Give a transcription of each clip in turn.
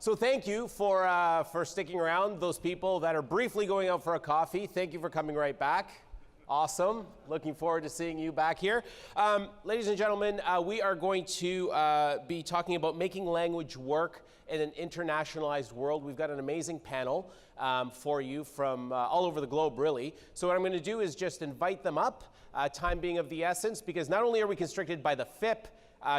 So thank you for sticking around. Those people that are briefly going out for a coffee, thank you for coming right back. Awesome. Looking forward to seeing you back here. Ladies and gentlemen, we are going to be talking about making language work in an internationalized world. We've got an amazing panel for you from all over the globe, really. So what I'm going to do is just invite them up, time being of the essence, because not only are we constricted by the FIPP,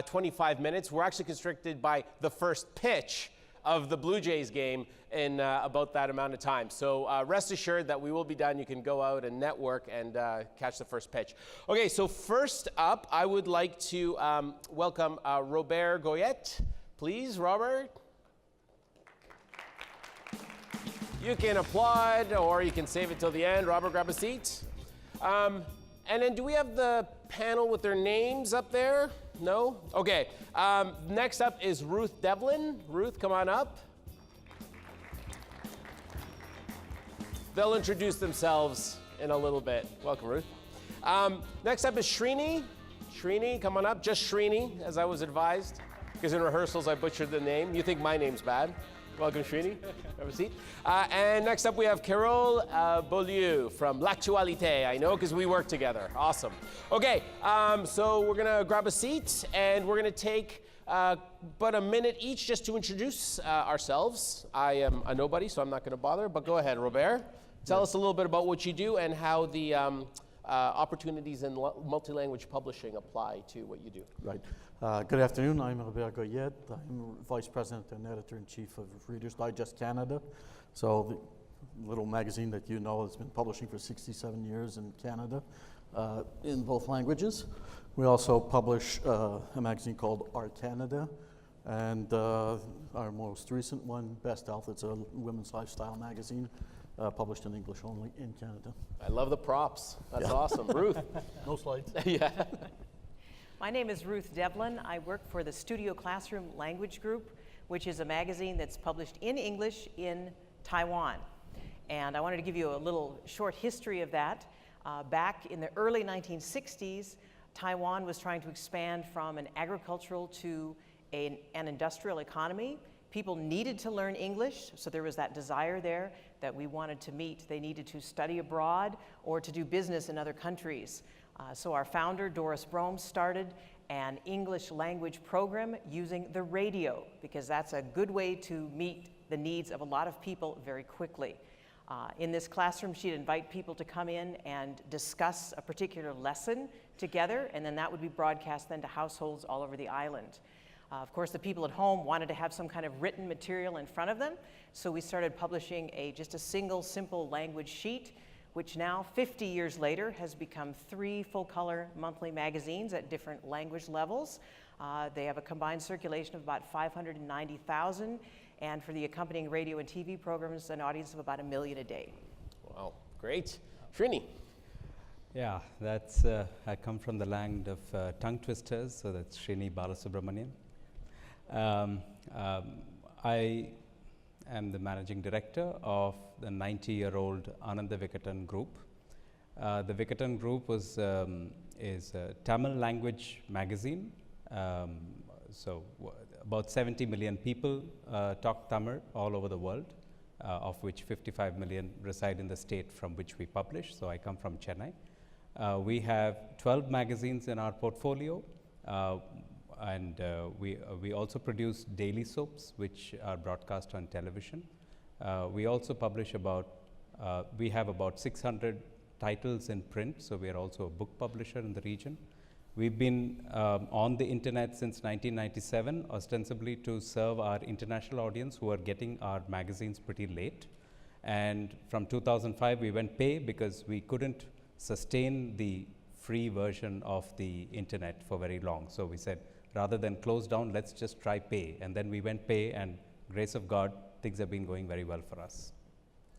25 minutes, we're actually constricted by the first pitch of the Blue Jays game in about that amount of time. So rest assured that we will be done. You can go out and network and catch the first pitch. Okay, so first up, I would like to welcome Robert Goyette. Please, Robert. You can applaud or you can save it till the end. Robert, grab a seat. And then do we have the panel with their names up there? No? Okay. Next up is Ruth Devlin. Ruth, come on up. They'll introduce themselves in a little bit. Welcome, Ruth. Next up is Srini. Srini, come on up. Just Srini, as I was advised, because in rehearsals I butchered the name. You think my name's bad. Welcome, Srini. Have a seat. And next up we have Carole Beaulieu from L'Actualité. I know because we work together. Awesome. Okay, so we're going to grab a seat and we're going to take about a minute each just to introduce ourselves. I am a nobody, so I'm not going to bother, but go ahead, Robert. Tell us a little bit about what you do and how the opportunities in multi-language publishing apply to what you do. Right. Good afternoon. I'm Robert Goyette. I'm Vice President and Editor-in-Chief of Reader's Digest Canada. So the little magazine that you know has been publishing for 67 years in Canada in both languages. We also publish a magazine called Our Canada, and our most recent one, Best Health, it's a women's lifestyle magazine published in English only in Canada. I love the props. That's awesome. Ruth. No slides. Yeah. My name is Ruth Devlin. I work for the Studio Classroom Language Group, which is a magazine that's published in English in Taiwan. And I wanted to give you a little short history of that. Back in the early 1960s, Taiwan was trying to expand from an agricultural to an industrial economy. People needed to learn English, so there was that desire there that we wanted to meet. They needed to study abroad or to do business in other countries. So our founder, Doris Brome, started an English language program using the radio, because that's a good way to meet the needs of a lot of people very quickly. In this classroom, she'd invite people to come in and discuss a particular lesson together, and then that would be broadcast then to households all over the island. Of course, the people at home wanted to have some kind of written material in front of them, so we started publishing just a single, simple language sheet, which now, 50 years later, has become 3 full-color monthly magazines at different language levels. They have a combined circulation of about 590,000, and for the accompanying radio and TV programs, an audience of about 1 million a day. Wow, great. Srini. Yeah, that's, I come from the land of tongue twisters, so that's Srini Balasubramanian. I am the managing director of the 90-year-old Ananda Vikatan group. The Vikatan group is a Tamil language magazine. So about 70 million people talk Tamil all over the world, of which 55 million reside in the state from which we publish. So I come from Chennai. We have 12 magazines in our portfolio. And we also produce daily soaps, which are broadcast on television. We also publish we have about 600 titles in print, so we are also a book publisher in the region. We've been on the internet since 1997, ostensibly to serve our international audience who are getting our magazines pretty late. And from 2005, we went pay because we couldn't sustain the free version of the internet for very long. So we said, rather than close down, let's just try pay. And then we went pay, and grace of God, things have been going very well for us.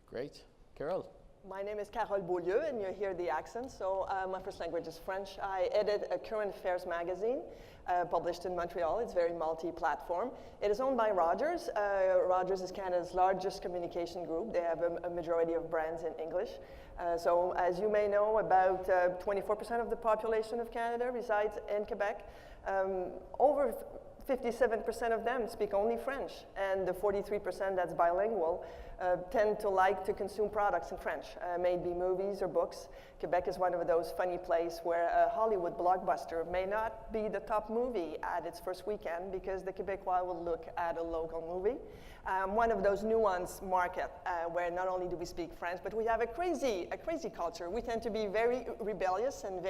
Great. Carole. My name is Carole Beaulieu, and you hear the accent. So my first language is French. I edit a current affairs magazine published in Montreal. It's very multi-platform. It is owned by Rogers. Rogers is Canada's largest communication group. They have a majority of brands in English. So as you may know, about 24% of the population of Canada resides in Quebec. Over 57% of them speak only French, and the 43% that's bilingual tend to like to consume products in French, maybe movies or books. Quebec is one of those funny places where a Hollywood blockbuster may not be the top movie at its first weekend because the Quebecois will look at a local movie. One of those nuanced market where not only do we speak French, but we have a crazy culture. We tend to be very rebellious and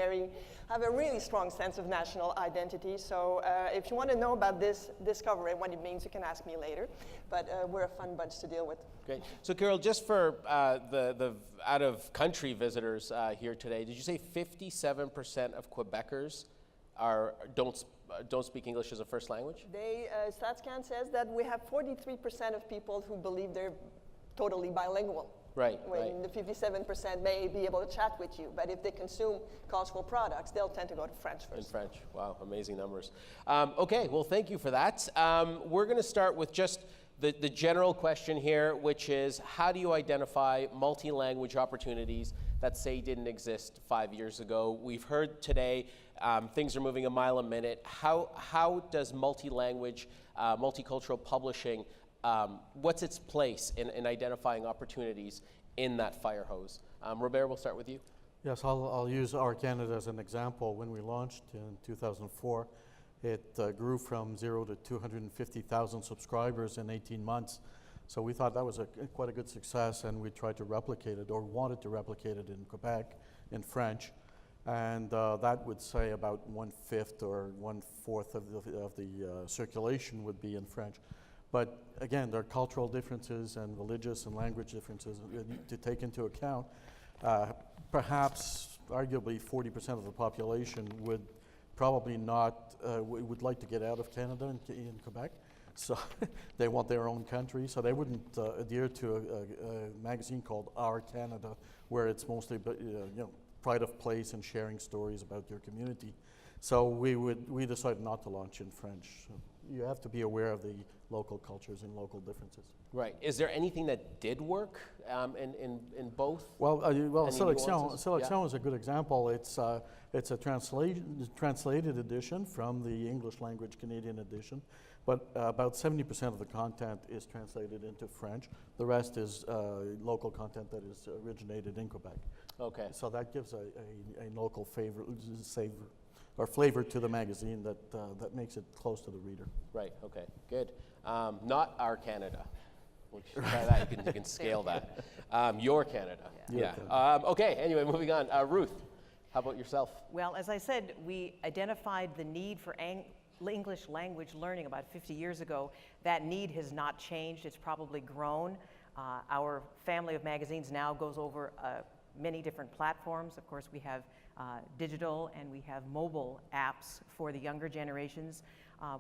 have a really strong sense of national identity. So if you want to know about this discovery and what it means, you can ask me later. But we're a fun bunch to deal with. Great. So Carole, just for the out-of-country visitors here today, did you say 57% of Quebecers don't speak English as a first language? StatsCan says that we have 43% of people who believe they're totally bilingual. Right, when the 57% may be able to chat with you, but if they consume cultural products, they'll tend to go to French first. In French, wow, amazing numbers. Okay, well, thank you for that. We're going to start with just the general question here, which is how do you identify multi-language opportunities that, say, didn't exist 5 years ago? We've heard today things are moving a mile a minute. How does multi-language, multicultural publishing, what's its place in identifying opportunities in that fire hose? Robert, we'll start with you. Yes, I'll use Our Canada as an example. When we launched in 2004, it grew from 0 to 250,000 subscribers in 18 months. So we thought that was quite a good success, and we tried to replicate it, or wanted to replicate it in Quebec in French. And that would say about 1/5 or 1/4 of the circulation would be in French. But again, there are cultural differences and religious and language differences to take into account. Perhaps, arguably, 40% of the population would probably not, would like to get out of Canada in Quebec. So they want their own country. So they wouldn't adhere to a magazine called Our Canada, where it's mostly pride of place and sharing stories about your community. So we decided not to launch in French. So you have to be aware of the local cultures and local differences. Right. Is there anything that did work in both? Well, Sélection Yeah. is a good example. It's a translated edition from the English language Canadian edition, but about 70% of the content is translated into French. The rest is local content that is originated in Quebec. Okay. So that gives a local flavor to the magazine that makes it close to the reader. Right. Okay. Good. Not Our Canada. Which try that. You can scale that. Your Canada. Yeah. Okay. Anyway, moving on. Ruth, how about yourself? Well, as I said, we identified the need for English language learning about 50 years ago. That need has not changed. It's probably grown. Our family of magazines now goes over many different platforms. Of course, we have digital and we have mobile apps for the younger generations.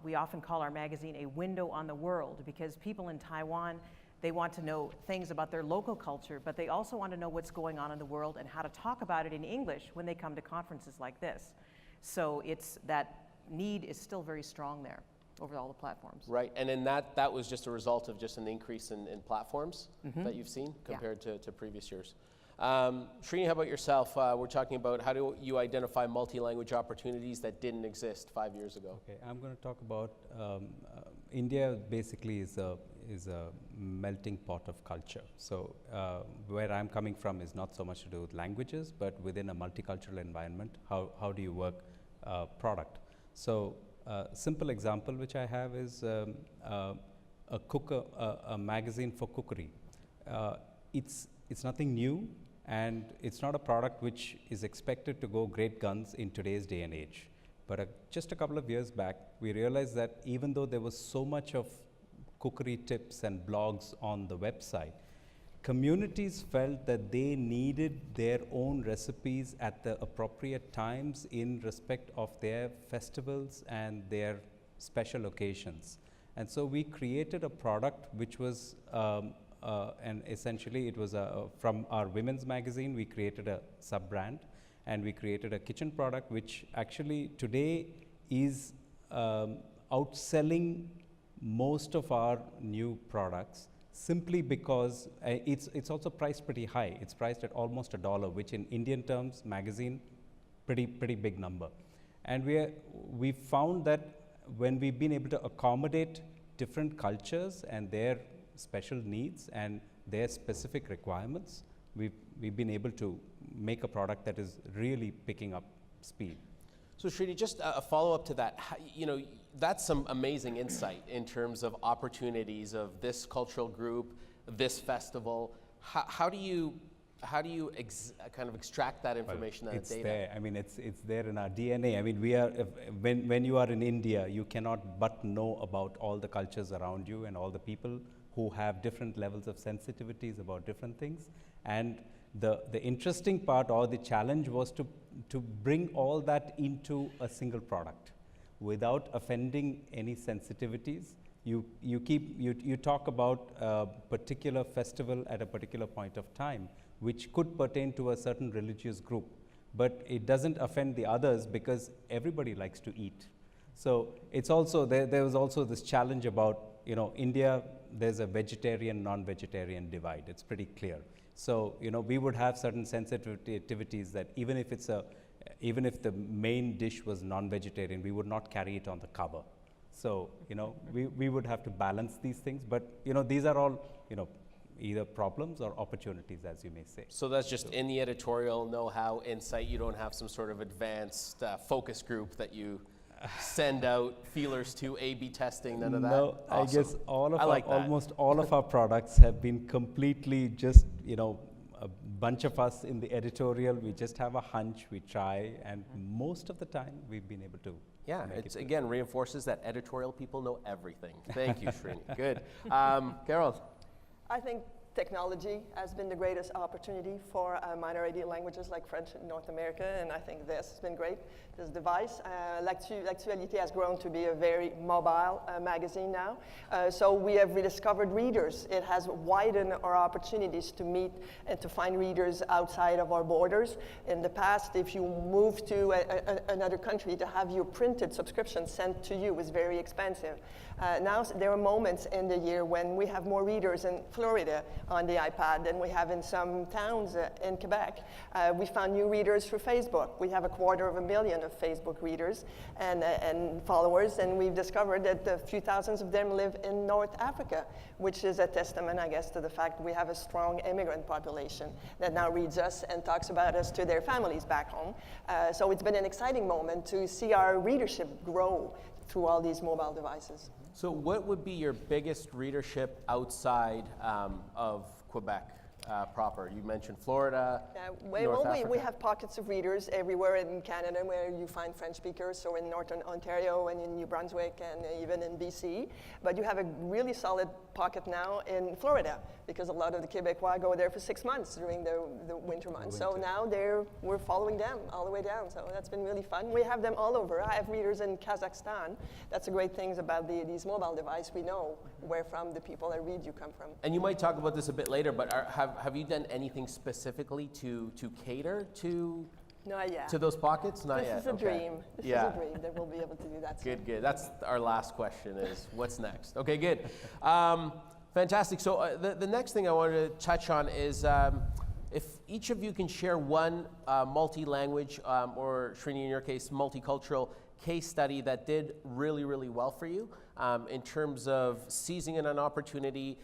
We often call our magazine a window on the world because people in Taiwan, they want to know things about their local culture, but they also want to know what's going on in the world and how to talk about it in English when they come to conferences like this. So it's that need is still very strong there over all the platforms. Right, and then that was just a result of just an increase in platforms that you've seen compared to previous years. Srini, how about yourself? We're talking about how do you identify multi-language opportunities that didn't exist 5 years ago? Okay, I'm going to talk about India. Basically, is a melting pot of culture. So where I'm coming from is not so much to do with languages, but within a multicultural environment, how do you work product? So simple example which I have is a magazine for cookery. It's nothing new, and it's not a product which is expected to go great guns in today's day and age. But just a couple of years back, we realized that even though there was so much of cookery tips and blogs on the website, communities felt that they needed their own recipes at the appropriate times in respect of their festivals and their special occasions. And so we created a product which was and essentially it was from our women's magazine, we created a sub-brand, and we created a kitchen product which actually today is outselling most of our new products, simply because it's also priced pretty high. It's priced at almost $1, which in Indian terms, magazine, pretty big number. And we found that when we've been able to accommodate different cultures and their special needs and their specific requirements, we've been able to make a product that is really picking up speed. So Srini, just a follow-up to that, that's some amazing insight in terms of opportunities of this cultural group, this festival. How do you kind of extract that information, that it's data? There. I mean, it's there in our DNA. I mean, when you are in India, you cannot but know about all the cultures around you and all the people who have different levels of sensitivities about different things. And the interesting part or the challenge was to bring all that into a single product without offending any sensitivities. You talk about a particular festival at a particular point of time, which could pertain to a certain religious group, but it doesn't offend the others because everybody likes to eat. So it's also, there was also this challenge about, India, there's a vegetarian, non-vegetarian divide. It's pretty clear. So, we would have certain sensitivities that even if the main dish was non-vegetarian, we would not carry it on the cover. So, we would have to balance these things, but, these are all, either problems or opportunities, as you may say. So that's just in the editorial know-how, insight. You don't have some sort of advanced focus group that you send out feelers to, A/B testing, none of that? No, Awesome. I guess almost all of our products have been completely just, a bunch of us in the editorial, we just have a hunch, we try, and most of the time we've been able to. Yeah, make it it again reinforces that editorial people know everything. Thank you, Srini. Good. Carole? I think technology has been the greatest opportunity for minority languages like French in North America, and I think this has been great. This device, L'Actualité has grown to be a very mobile magazine now. So we have rediscovered readers. It has widened our opportunities to meet and to find readers outside of our borders. In the past, if you moved to another country, to have your printed subscription sent to you was very expensive. Now there are moments in the year when we have more readers in Florida on the iPad than we have in some towns in Quebec. We found new readers through Facebook. We have 250,000 of Facebook readers and followers, and we've discovered that a few thousands of them live in North Africa, which is a testament, I guess, to the fact we have a strong immigrant population that now reads us and talks about us to their families back home. So it's been an exciting moment to see our readership grow through all these mobile devices. So what would be your biggest readership outside of Quebec proper? You mentioned Florida, North Africa. We have pockets of readers everywhere in Canada where you find French speakers, so in Northern Ontario and in New Brunswick and even in BC. But you have a really solid pocket now in Florida because a lot of the Quebecois go there for 6 months during the winter months. So now we're following them all the way down. So that's been really fun. We have them all over. I have readers in Kazakhstan. That's the great things about these mobile devices. We know where from the people that read you come from. And you might talk about this a bit later, but have you done anything specifically to cater to Not yet. to those pockets? Not yet. This is a dream. This Yeah. is a dream that we'll be able to do that soon. Good. That's our last question is what's next? Okay, good. Fantastic. So the next thing I wanted to touch on is if each of you can share one multi-language or Srini in your case, multicultural case study that did really, really well for you in terms of seizing an opportunity,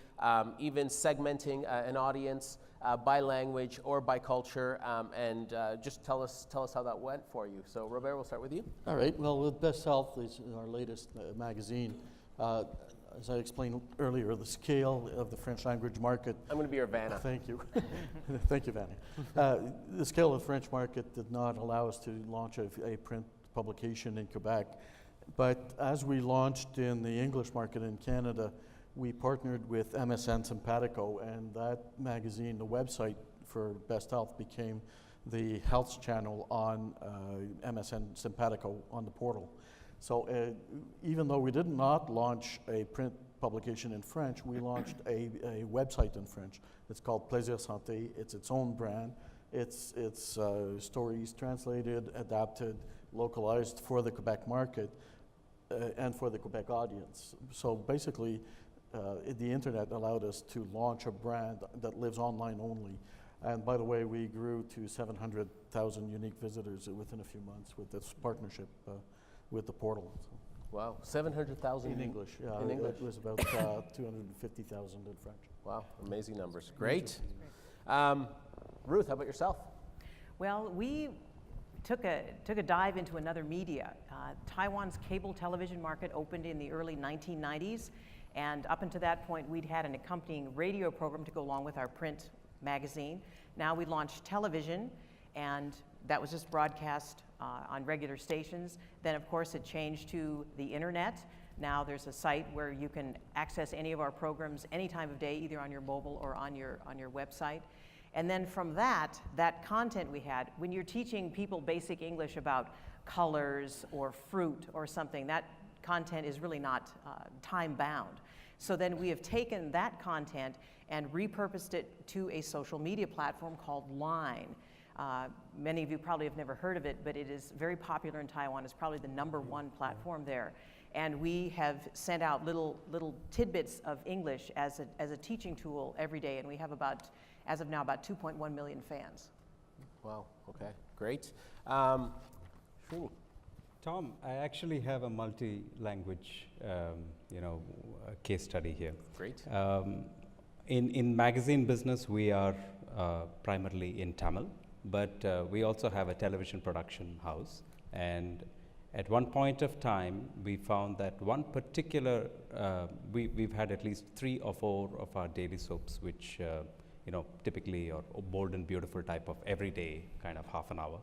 even segmenting an audience by language or by culture, and just tell us how that went for you. So Robert, we'll start with you. All right. Well, with Best Health is our latest magazine. As I explained earlier, the scale of the French language market. I'm going to be your Vanna. Thank you. Thank you, Vanna. The scale of the French market did not allow us to launch a print publication in Quebec. But as we launched in the English market in Canada, we partnered with MSN Simpatico, and that magazine, the website for Best Health, became the health channel on MSN Simpatico on the portal. So even though we did not launch a print publication in French, we launched a website in French. It's called Plaisir Santé. It's its own brand. It's stories translated, adapted, localized for the Quebec market and for the Quebec audience. So basically, the internet allowed us to launch a brand that lives online only. And by the way, we grew to 700,000 unique visitors within a few months with this partnership with the portal. Wow, 700,000 In English, yeah. In English. It was about 250,000 in French. Wow, amazing numbers. Great. Ruth, how about yourself? Well, we took a dive into another media. Taiwan's cable television market opened in the early 1990s, and up until that point, we'd had an accompanying radio program to go along with our print magazine. Now we launched television, and that was just broadcast on regular stations. Then, of course, it changed to the internet. Now there's a site where you can access any of our programs any time of day, either on your mobile or on your website. And then from that content we had, when you're teaching people basic English about colors or fruit or something, that content is really not time-bound. So then we have taken that content and repurposed it to a social media platform called Line. Many of you probably have never heard of it, but it is very popular in Taiwan. It's probably the #1 platform there. And we have sent out little tidbits of English as a teaching tool every day, and we have as of now, about 2.1 million fans. Wow, okay, great. Srini. Tom, I actually have a multi-language, case study here. Great. In magazine business, we are primarily in Tamil, but we also have a television production house. And at one point of time, we found that one particular, we've had at least 3 or 4 of our daily soaps, which typically are bold and beautiful type of everyday kind of half an hour.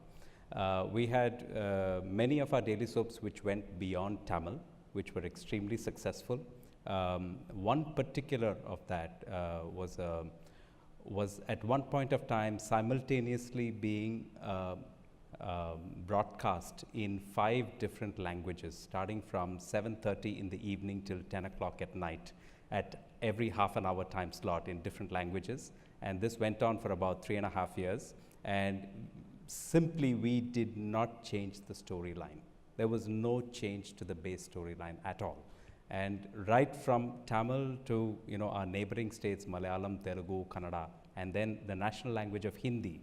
We had many of our daily soaps which went beyond Tamil, which were extremely successful. One particular of that was at one point of time simultaneously being broadcast in 5 different languages, starting from 7:30 in the evening till 10 o'clock at night, at every half an hour time slot in different languages. And this went on for about 3.5 years. And simply, we did not change the storyline. There was no change to the base storyline at all. And right from Tamil to our neighboring states, Malayalam, Telugu, Kannada, and then the national language of Hindi,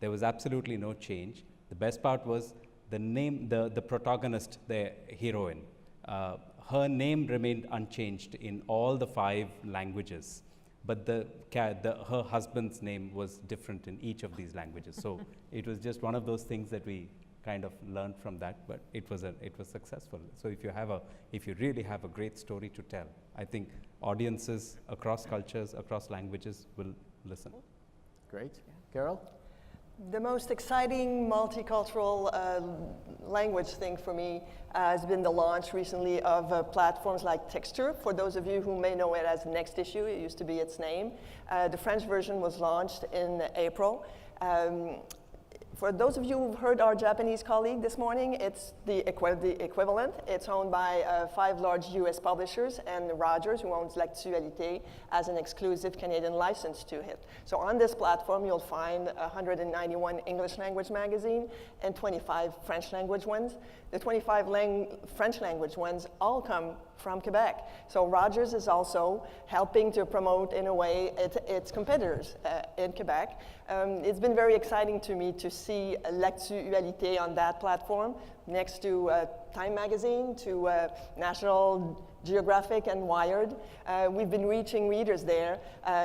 there was absolutely no change. The best part was the name, the protagonist, the heroine, her name remained unchanged in all the 5 languages, but her husband's name was different in each of these languages. So it was just one of those things that we kind of learned from that, but it was successful. So if you really have a great story to tell, I think audiences across cultures, across languages will listen. Great. Carole? The most exciting multicultural language thing for me has been the launch recently of platforms like Texture. For those of you who may know it as Next Issue, it used to be its name. The French version was launched in April. For those of you who've heard our Japanese colleague this morning, it's the equivalent. It's owned by 5 large US publishers and Rogers, who owns L'Actualité, as an exclusive Canadian license to it. So on this platform, you'll find 191 English language magazines and 25 French language ones. The 25 French language ones all come from Quebec. So Rogers is also helping to promote, in a way, its competitors in Quebec. It's been very exciting to me to see L'Actualité on that platform next to Time Magazine, to National Geographic and Wired. We've been reaching readers there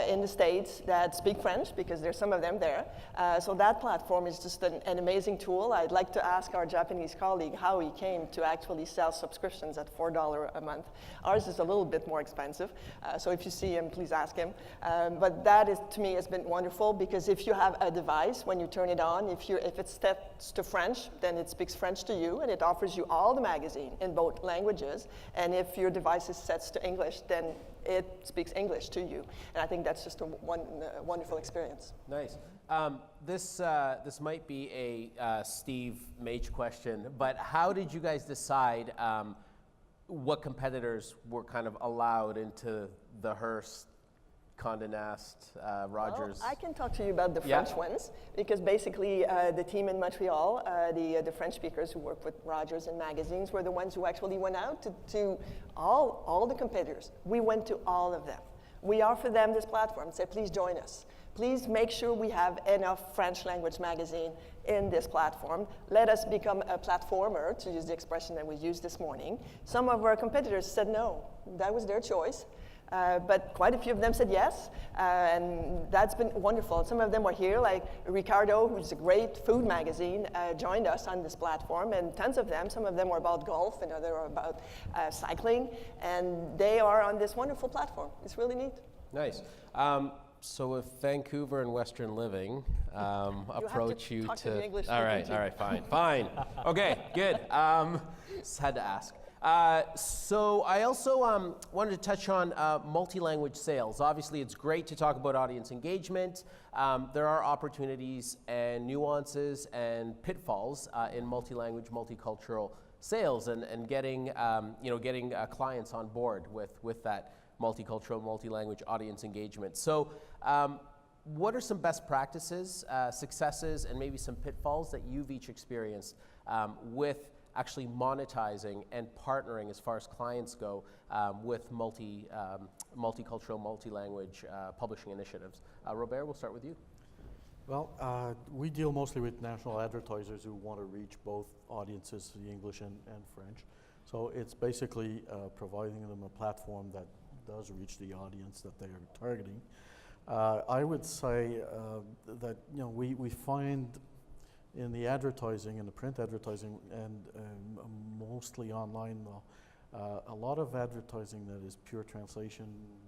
in the States that speak French, because there's some of them there. So that platform is just an amazing tool. I'd like to ask our Japanese colleague how he came to actually sell subscriptions at $4 a month. Ours is a little bit more expensive, so if you see him, please ask him. But that, to me, has been wonderful, because if you have a device, when you turn it on, if it's set to French, then it speaks French to you, and it offers you all the magazine in both languages. And if your device is set to English, then it speaks English to you. And I think that's just a wonderful experience. Nice. This might be a Steve Mage question, but how did you guys decide what competitors were kind of allowed into the Hearst, Condé Nast, Rogers? Well, I can talk to you about the French ones, because basically the team in Montreal, the French speakers who work with Rogers and magazines, were the ones who actually went out to all the competitors. We went to all of them. we offer them this platform, say, please join us. Please make sure we have enough French language magazine in this platform. Let us become a platformer, to use the expression that we used this morning. Some of our competitors said no. That was their choice. But quite a few of them said yes, and that's been wonderful. Some of them were here, like Ricardo, who's a great food magazine, joined us on this platform, and tons of them, some of them were about golf, and others were about cycling, and they are on this wonderful platform. It's really neat. Nice. So if Vancouver and Western Living approach you talk to the English all right, fine. Okay, good. Just had to ask. So I also wanted to touch on multi-language sales. Obviously, it's great to talk about audience engagement. There are opportunities and nuances and pitfalls in multi-language, multicultural sales, and getting getting clients on board with that multicultural, multi-language audience engagement. So what are some best practices, successes, and maybe some pitfalls that you've each experienced with actually monetizing and partnering as far as clients go with multicultural, multi-language publishing initiatives? Robert, we'll start with you. Well, we deal mostly with national advertisers who want to reach both audiences, the English and French. So it's basically providing them a platform that does reach the audience that they are targeting. I would say that we find in the advertising, in the print advertising, and mostly online though, a lot of advertising that is pure translation,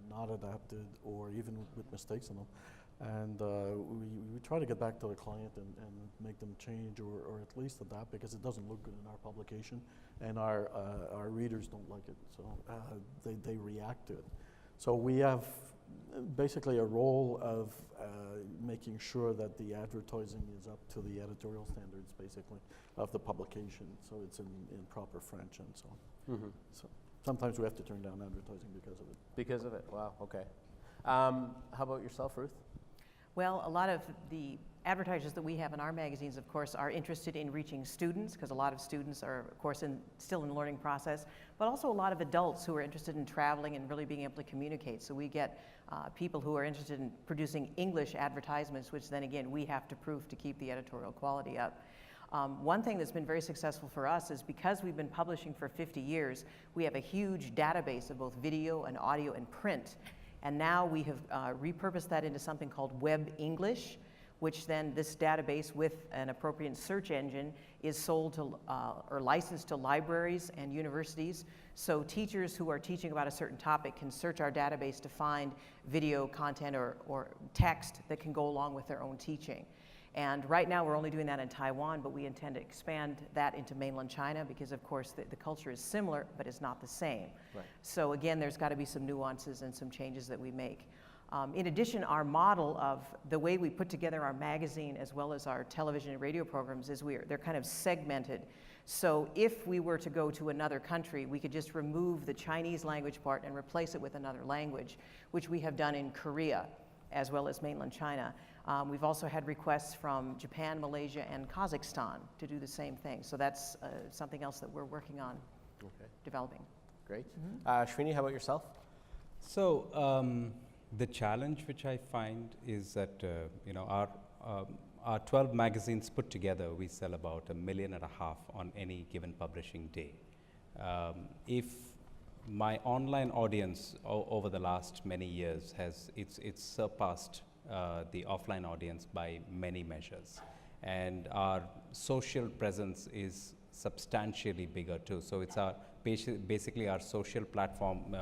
not adapted, or even with mistakes in them. And we try to get back to the client and make them change or at least adapt, because it doesn't look good in our publication, and our readers don't like it, so they react to it. So we have basically a role of making sure that the advertising is up to the editorial standards, basically, of the publication, so it's in proper French and so on. Mm-hmm. So sometimes we have to turn down advertising because of it. Because of it, wow, okay. How about yourself, Ruth? Well, a lot of the advertisers that we have in our magazines, of course, are interested in reaching students, because a lot of students are, of course, still in the learning process, but also a lot of adults who are interested in traveling and really being able to communicate. So we get people who are interested in producing English advertisements, which then again, we have to prove to keep the editorial quality up. One thing that's been very successful for us is because we've been publishing for 50 years, we have a huge database of both video and audio and print. And now we have repurposed that into something called Web English, which then this database with an appropriate search engine is sold to or licensed to libraries and universities. So teachers who are teaching about a certain topic can search our database to find video content or text that can go along with their own teaching. And right now we're only doing that in Taiwan, but we intend to expand that into mainland China because, of course, the culture is similar, but it's not the same. Right. So again, there's got to be some nuances and some changes that we make. In addition, our model of the way we put together our magazine as well as our television and radio programs is they're kind of segmented. So if we were to go to another country, we could just remove the Chinese language part and replace it with another language, which we have done in Korea as well as mainland China. We've also had requests from Japan, Malaysia, and Kazakhstan to do the same thing. So that's something else that we're working on developing. Great. Srini, how about yourself? So the challenge which I find is that our 12 magazines put together, we sell about 1.5 million on any given publishing day. If my online audience over the last many years it's surpassed the offline audience by many measures, and our social presence is substantially bigger too. So it's our basically our social platform.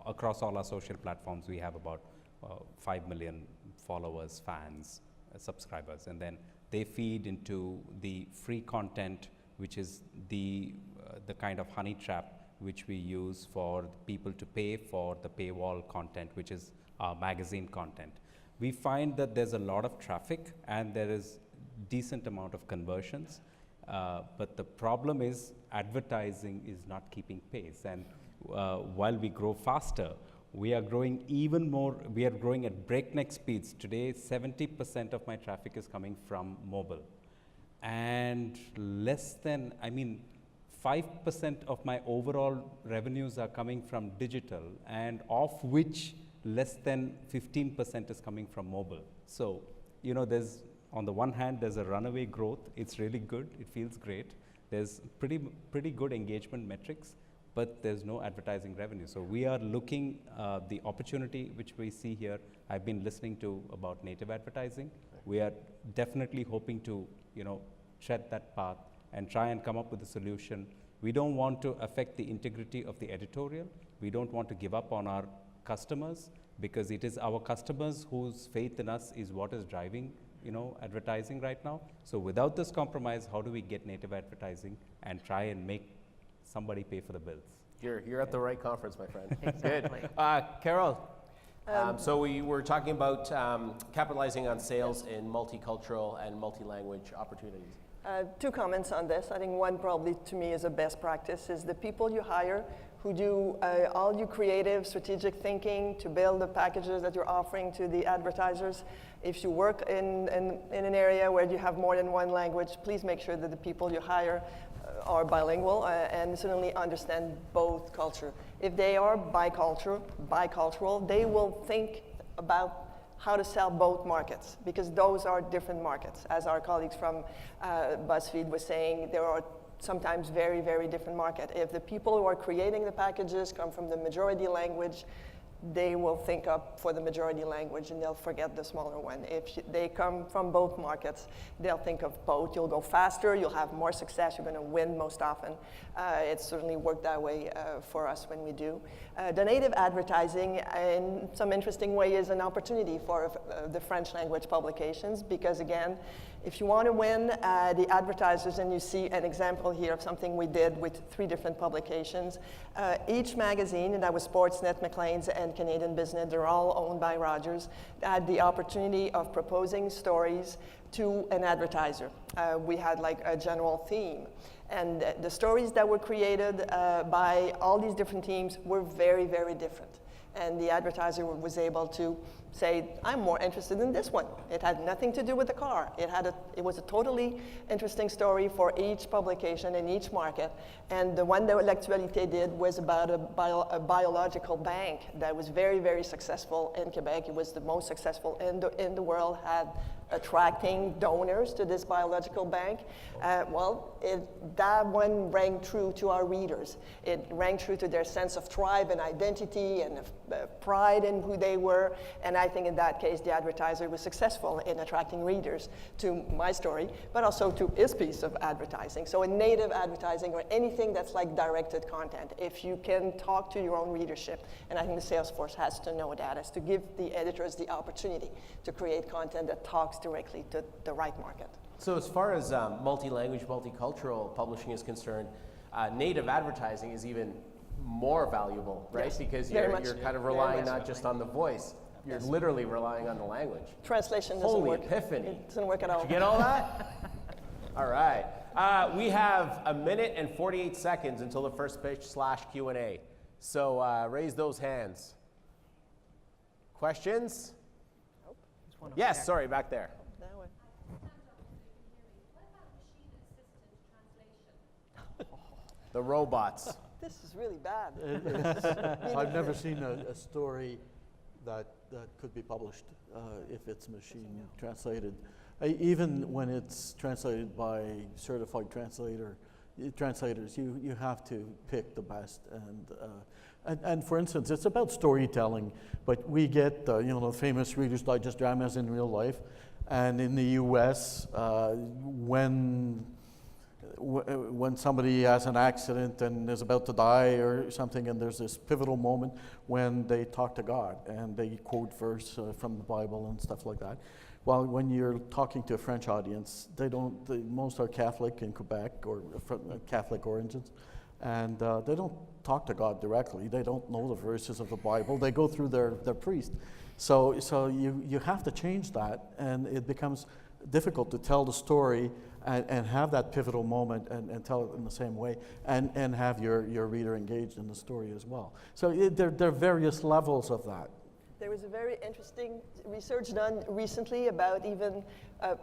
Across all our social platforms, we have about 5 million followers, fans, subscribers, and then they feed into the free content, which is the kind of honey trap which we use for people to pay for the paywall content, which is our magazine content. We find that there's a lot of traffic and there is decent amount of conversions, but the problem is advertising is not keeping pace. And while we grow faster, we are growing even more. We are growing at breakneck speeds. Today, 70% of my traffic is coming from mobile, and less than, 5% of my overall revenues are coming from digital, and of which less than 15% is coming from mobile. So, you know, there's, on the one hand, there's a runaway growth. It's really good. It feels great. There's pretty good engagement metrics, but there's no advertising revenue. So we are looking the opportunity which we see here. I've been listening to about native advertising. We are definitely hoping to, you know, tread that path and try and come up with a solution. We don't want to affect the integrity of the editorial. We don't want to give up on our customers, because it is our customers whose faith in us is what is driving, you know, advertising right now. So without this compromise, how do we get native advertising and try and make somebody pay for the bills? You're at the right conference, my friend. Exactly. Good. Carole, so we were talking about capitalizing on sales in multicultural and multi-language opportunities. Two comments on this. I think one probably to me is a best practice is the people you hire who do all your creative, strategic thinking to build the packages that you're offering to the advertisers. If you work in an area where you have more than one language, please make sure that the people you hire are bilingual and certainly understand both culture. If they are bicultural, they will think about how to sell both markets, because those are different markets. As our colleagues from BuzzFeed was saying, there are sometimes very, very different markets. If the people who are creating the packages come from the majority language, they will think up for the majority language and they'll forget the smaller one. If they come from both markets, they'll think of both. You'll go faster, you'll have more success, you're going to win most often. It's certainly worked that way for us when we do. The native advertising, in some interesting way, is an opportunity for the French language publications, because again, if you want to win the advertisers, and you see an example here of something we did with 3 different publications. Each magazine, and that was Sportsnet, Maclean's, and Canadian Business, they're all owned by Rogers, had the opportunity of proposing stories to an advertiser. We had like a general theme. And the stories that were created by all these different teams were very, very different. And the advertiser was able to say, I'm more interested in this one. It had nothing to do with the car. It was a totally interesting story for each publication in each market. And the one that L'Actualité did was about a biological bank that was very, very successful in Quebec. It was the most successful in the world, had attracting donors to this biological bank. That one rang true to our readers. It rang true to their sense of tribe and identity and pride in who they were. And I think in that case, the advertiser was successful in attracting readers to my story, but also to his piece of advertising. So in native advertising, or anything that's like directed content, if you can talk to your own readership, and I think the sales force has to know that, is to give the editors the opportunity to create content that talks directly to the right market. So as far as multi-language, multicultural publishing is concerned, native advertising is even more valuable, right? Yes, because very you're kind of relying not just on the voice, you're literally relying on the language. Translation doesn't work. Holy epiphany. It doesn't work at all. Did you get all that? All right. We have 1 minute and 48 seconds until the first pitch / Q&A. So raise those hands. Questions? One over Yes, there. sorry, back there. That way. The robots. This is really bad. I've never seen a story that could be published if it's machine translated. Even when it's translated by certified translators, you have to pick the best. And for instance, it's about storytelling, but we get the famous Reader's Digest dramas in real life, and in the U.S. When somebody has an accident and is about to die or something, and there's this pivotal moment when they talk to God and they quote verse from the Bible and stuff like that. Well, when you're talking to a French audience, most are Catholic in Quebec or from Catholic origins, and they don't talk to God directly. They don't know the verses of the Bible. They go through their priest. So you have to change that, and it becomes difficult to tell the story and have that pivotal moment and tell it in the same way, and have your reader engaged in the story as well. So there are various levels of that. There was a very interesting research done recently about even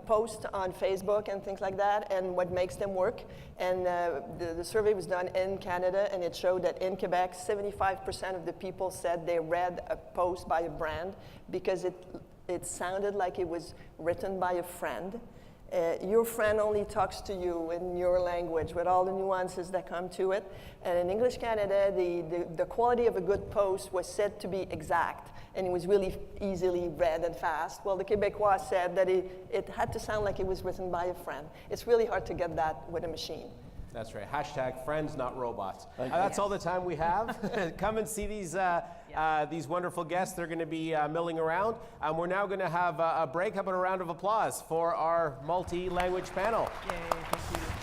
posts on Facebook and things like that and what makes them work. And the survey was done in Canada, and it showed that in Quebec, 75% of the people said they read a post by a brand because it sounded like it was written by a friend. Your friend only talks to you in your language with all the nuances that come to it. And in English Canada, the quality of a good post was said to be exact, and it was really easily read and fast. Well, the Québécois said that it had to sound like it was written by a friend. It's really hard to get that with a machine. That's right. Hashtag friends, not robots. That's all the time we have. Come and see these wonderful guests. They're going to be milling around. We're now going to have a break. How about a round of applause for our multi-language panel? Yay, thank you.